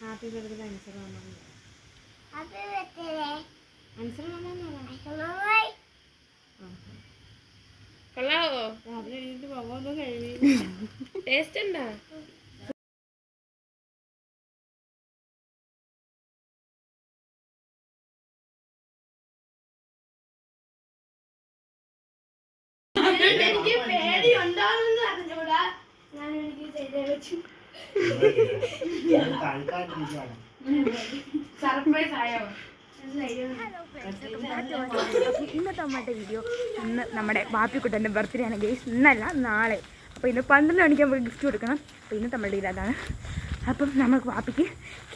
Happy birthday Ansar mama. Ansar mama കൊള്ളാവോ? രാത്രി എഴുതിട്ട് പോകാൻ കഴിയും. ടേസ്റ്റ് ഉണ്ടോ? എനിക്ക് പേടി ഉണ്ടാവുമെന്ന് അറിഞ്ഞൂടാ. ഞാൻ എനിക്ക് ചെയ്തേ വെച്ചു. സർപ്രൈസ് ആയോ? ഇന്നത്തെ നമ്മുടെ വീഡിയോ ഇന്ന് നമ്മുടെ ബാപ്പിക്കുട്ടൻ്റെ ബർത്ത്ഡേ ആണ് ഗൈസ്. ഇന്നല്ല നാളെ. അപ്പോൾ ഇന്ന് 12 മണിക്ക് നമുക്ക് ഗിഫ്റ്റ് കൊടുക്കണം. അപ്പോൾ ഇന്നത്തെ നമ്മുടെ വീഡിയോ അതാണ്. അപ്പം നമുക്ക് ബാപ്പിക്ക്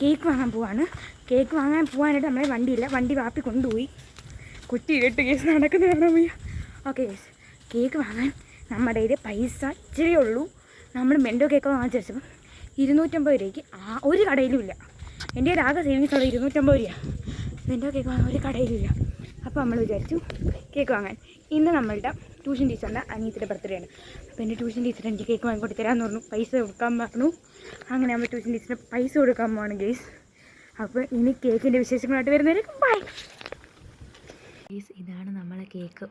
കേക്ക് വാങ്ങാൻ പോവാണ്. കേക്ക് വാങ്ങാൻ പോകാനായിട്ട് നമ്മളെ വണ്ടിയില്ല. വണ്ടി ബാപ്പി കൊണ്ടുപോയി. കുറ്റി ഇട്ട് കേസ് നടക്കുന്ന കാണാൻ വയ്യ. ഓക്കെ ഗൈസ്, കേക്ക് വാങ്ങാൻ നമ്മുടെ കയ്യിൽ പൈസ ഇച്ചിരിയേ ഉള്ളൂ. നമ്മൾ മെൻഡോ കേക്ക് വാങ്ങിച്ച് വെച്ചപ്പം 250 രൂപയ്ക്ക് ഒരു കടയിലും ഇല്ല. എൻ്റെ ഒരു ആകെ സേവിങ്സ് ഉള്ള 250 രൂപയാണ്. മെൻഡോ കേക്ക് വാങ്ങാൻ ഒരു കടയിലില്ല. അപ്പോൾ നമ്മൾ വിചാരിച്ചു കേക്ക് വാങ്ങാൻ. ഇന്ന് നമ്മളുടെ ട്യൂഷൻ ടീച്ചറിൻ്റെ അനിയത്തിൻ്റെ ബർത്ത്ഡേ ആണ്. അപ്പോൾ എൻ്റെ ട്യൂഷൻ ടീച്ചർ എനിക്ക് കേക്ക് വാങ്ങിക്കൊണ്ട് തരാമെന്ന് പറഞ്ഞു, പൈസ കൊടുക്കാൻ പറഞ്ഞു. അങ്ങനെ നമ്മൾ ട്യൂഷൻ ടീച്ചറിന് പൈസ കൊടുക്കാൻ പോവാണ് ഗെയ്സ്. അപ്പോൾ ഇനി കേക്കിൻ്റെ വിശേഷങ്ങളായിട്ട് വരുന്നവരേക്കും ബൈ ഗെയ്സ്. ഇതാണ് നമ്മളെ കേക്ക്.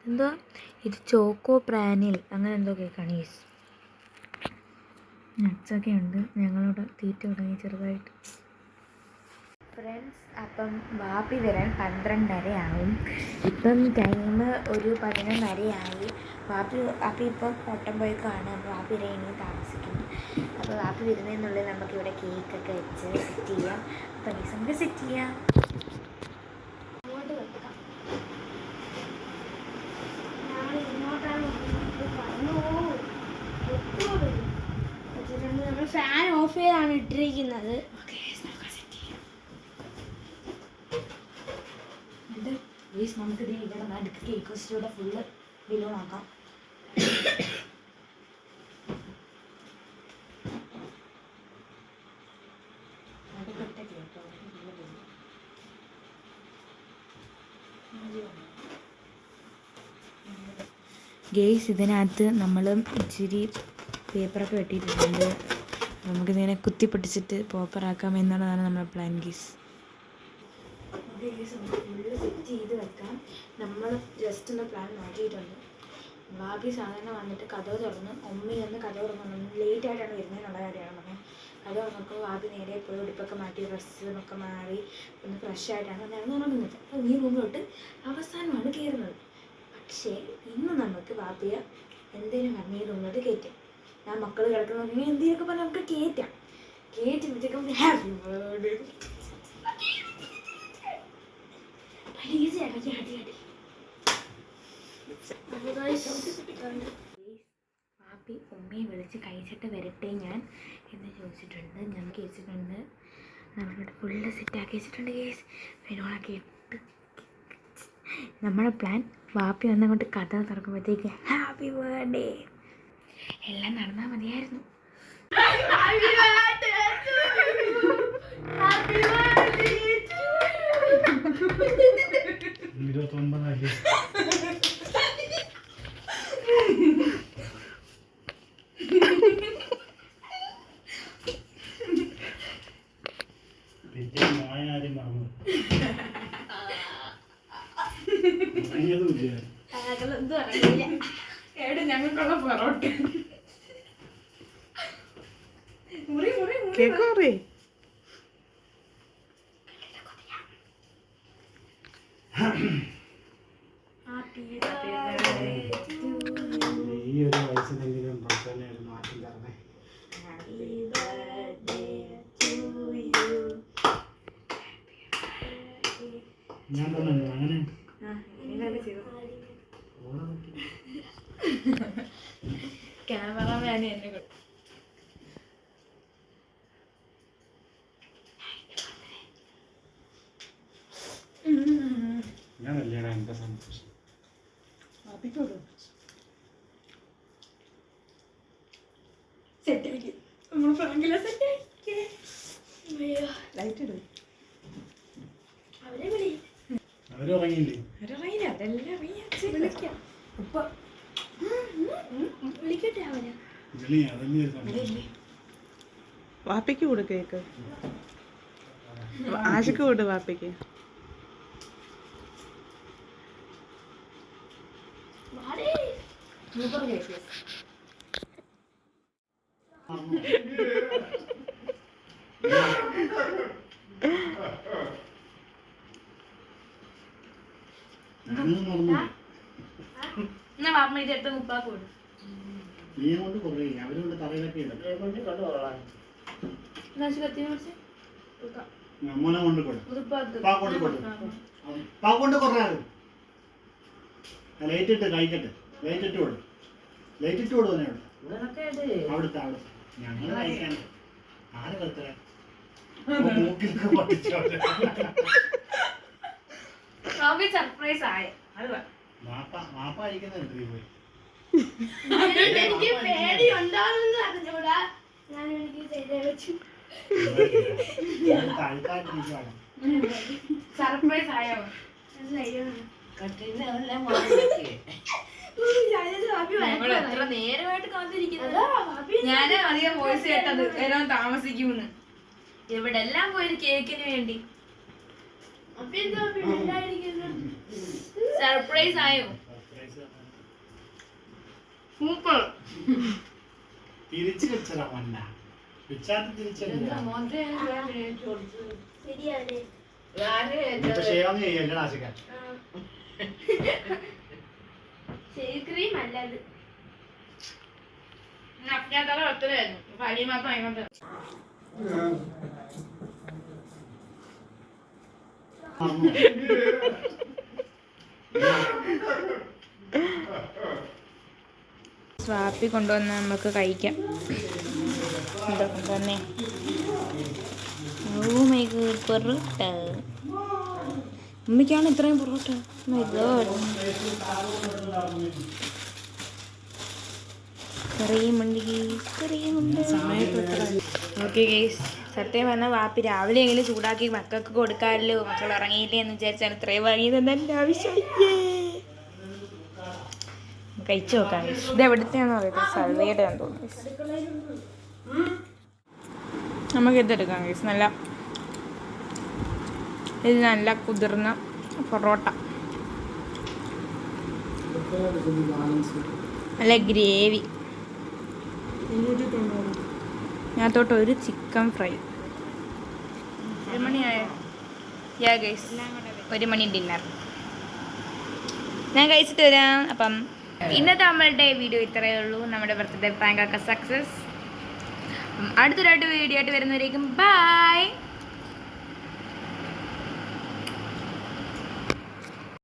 എന്തോ ഇത് ചോക്കോ പ്രാനിൽ അങ്ങനെ എന്തോ കേക്കാണ് ഗെയ്സ്. നട്ട്സൊക്കെ ഉണ്ട്. ഞങ്ങളോട് തീറ്റ തുടങ്ങി ചെറുതായിട്ട്. ഫ്രണ്ട്സ്, അപ്പം ബാപ്പി വരാൻ 12:30 ആവും. ഇപ്പം ടൈം ഒരു 11:30 ബാപ്പി ഇപ്പം ഓട്ടം പോയിക്കാണ്. അപ്പോൾ ബാപ്പി വരെ ഇനി താമസിക്കും. അപ്പോൾ ബാപ്പി വരുന്നതിനുള്ളിൽ നമുക്കിവിടെ കേക്കൊക്കെ വെച്ച് സെറ്റ് ചെയ്യാം. അപ്പോൾ ഗൈസ് നമുക്ക് സെറ്റ് ചെയ്യാം. അങ്ങോട്ട് വെക്കാം. നമ്മൾ ഫാൻ ഓഫ് ചെയ്താണ് ഇട്ടിരിക്കുന്നത്. നമുക്ക് ഇവിടെ നടുക്ക് കേക്ക് വെച്ചിട്ട് ഫുള്ള് ബലൂൺ ആക്കാം. ഗെയ്സ്, ഇതിനകത്ത് നമ്മൾ ഇച്ചിരി പേപ്പറൊക്കെ വെട്ടിയിട്ടുണ്ട്. നമുക്കിതിനെ കുത്തിപ്പൊട്ടിച്ചിട്ട് പോപ്പറാക്കാം എന്നുള്ളതാണ് നമ്മുടെ പ്ലാൻ ഗെയ്സ്. ഫുള്ള് സെറ്റ് ചെയ്ത് വെക്കാം. നമ്മൾ ജസ്റ്റ് ഒന്ന് പ്ലാൻ മാറ്റിയിട്ടുണ്ട്. ബാബി സാധാരണ വന്നിട്ട് കഥവ് തുറന്ന് ഉമ്മി ഒന്ന് കഥവ് തുറന്നു. ലേറ്റായിട്ടാണ് വരുന്നതിനുള്ള കാര്യമാണ് പറഞ്ഞത്. കഥ തുറന്നപ്പോൾ ബാബി നേരെ പോയി ഉടുപ്പൊക്കെ മാറ്റി ഡ്രസ്സൊക്കെ മാറി ഒന്ന് ഫ്രഷ് ആയിട്ടാണ് ഞാൻ ഉറങ്ങുന്നത്. അപ്പോൾ ഈ റൂമിലോട്ട് അവസാനമാണ് കയറുന്നത്. പക്ഷേ ഇന്ന് നമുക്ക് ബാബിയെ എന്തെങ്കിലും പറഞ്ഞ് ഈ റൂമിലോട്ട് കയറ്റാം. ഞാൻ മക്കൾ കിടക്കണമെങ്കിൽ എന്തെങ്കിലുമൊക്കെ പറഞ്ഞാൽ നമുക്ക് കയറ്റാം. കയറ്റുമ്പോഴത്തേക്കും ഹാപ്പി ബർത്ത്ഡേ പാപ്പി ഉമ്മയെ വിളിച്ച് കഴിച്ചിട്ട് വരട്ടെ ഞാൻ എന്ന് ചോദിച്ചിട്ടുണ്ട്. ഞാൻ കേസിട്ടുണ്ട്. നമ്മളിവിടെ ഫുള്ള് സെറ്റാക്കി വെച്ചിട്ടുണ്ട് കേസ്. ഫിനോളൊക്കെ ഇട്ട് നമ്മുടെ പ്ലാൻ വാപ്പി വന്നങ്ങോട്ട് കഥ തുറക്കുമ്പോഴത്തേക്ക് ഹാപ്പി ബർത്ത്ഡേ എല്ലാം നടന്നാൽ മതിയായിരുന്നു. ഞങ്ങൾക്കുള്ള പൊറോട്ട കേക്കോറേ ഈ ഒരു വയസ്സിലെങ്കിലും പ്രശ്നമായിരുന്നു മാറ്റി തരണേ. ഞാൻ തന്നെ അങ്ങനെ ക്യാമറമാൻ എന്നെ ഞാനല്ലേടാ എൻ്റെ സന്തോഷം. സെറ്റാക്കി നമ്മൾ ഫ്രാങ്കില സെറ്റാക്കി ലൈറ്റ് ഇടും. അവരുറങ്ങിയില്ലേ? അവരുറങ്ങിയില്ല. അവരെല്ലാം ഇറങ്ങി വിളിക്കാം. ഉപ്പ വിളിക്കട്ടെ അവരെ. അതല്ലേ വാപ്പയ്ക്ക് കൂടെ കേക്ക് ആശയ്ക്ക് കൂടെ വാപ്പയ്ക്ക് എന്നാ പാപ്പ ഇതെടുത്ത് മുപ്പാക്ക് കൊടുക്കും. നീ കൊണ്ട് കുറേ അവരുകൊണ്ട് തറയിലൊക്കെ ഇടും മോനെ കൊണ്ട് കൊടുക്കും പാ കൊണ്ട് കുറേ ലൈറ്റ് ഇട്ട് കഴിക്കട്ടെ ലൈറ്റ് ഇട്ട് കൊടുക്കും ലൈറ്റ് ഇട്ട് കൊടുക്കും അവിടുത്തെ ഞങ്ങൾ കഴിക്കാൻ ആര് വെറുതെ മൂക്കിലൊക്കെ പൊട്ടിച്ചോട്ടെ സർപ്രൈസ് ആയ മാപ്പ അയക്കുന്നത് പോയി എനിക്ക് പേടി ഉണ്ടാവുമെന്ന് അറിഞ്ഞൂടാ. ഞാൻ എനിക്ക് ചെയ്തേ വെച്ചു. സർപ്രൈസ് ആയോ? എത്ര നേരമായിട്ട് കാത്തിരിക്കുന്നത്. ഞാൻ അധികം വോയിസ് കേട്ടത് വരാൻ താമസിക്കുമെന്ന്. ഇവിടെ എല്ലാം പോയി കേക്കിന് വേണ്ടി. സർപ്രൈസ് ആയോ? സൂപ്പർ. തിരിച്ചു വെച്ചതാ മന്ന വിച്ചാത്തി തിരിച്ചല്ല ക്രീം അല്ലത് അജ്ഞാതല ഒത്തതായിരുന്നു വലിയ മാത്രം അതിനകത്ത് സ്വാപ്പി കൊണ്ടുവന്ന് നമുക്ക് കഴിക്കാം. എന്താ കൊണ്ടുവന്നേ? Oh my god, parotta. ഉമ്മയ്ക്കാണ് ഇത്രയും parotta. My god. Okay guys, സത്യം പറഞ്ഞാൽ വാപ്പി രാവിലെ എങ്കിലും ചൂടാക്കി മക്കൾക്ക് കൊടുക്കാമല്ലോ, മക്കൾ ഇറങ്ങിയില്ലേ എന്ന് വിചാരിച്ചാണ് ഇത്രയും വാങ്ങിയതെന്ന് എൻ്റെ ആവശ്യമില്ലേ. കഴിച്ചു നോക്കാം. ഇത് എവിടുത്തെയാണെന്ന് പറയുന്നത്, സൽവയുടെ ആണെന്ന് തോന്നുന്നു. നമുക്ക് ഇതെടുക്കാം ഗൈസ്. ഇത് നല്ല കുതിർന്ന പൊറോട്ട, നല്ല ഗ്രേവി, അതിനകത്തോട്ട് ഒരു ചിക്കൻ ഫ്രൈ. 1 മണിയായോ? യാ ഗൈസ്, 1 മണി ഡിന്നർ. ഞാൻ കഴിച്ചിട്ട് വരാം. അപ്പം ഇന്നത്തെ നമ്മളുടെ വീഡിയോ ഇത്രയേ ഉള്ളൂ. നമ്മുടെ ബർത്ത്ഡേ പ്രാങ്ക് ഒക്കെ സക്സസ്. അടുത്തൊരായിട്ട് വീഡിയോ ആയിട്ട് വരുന്നവരേക്കും ബൈ.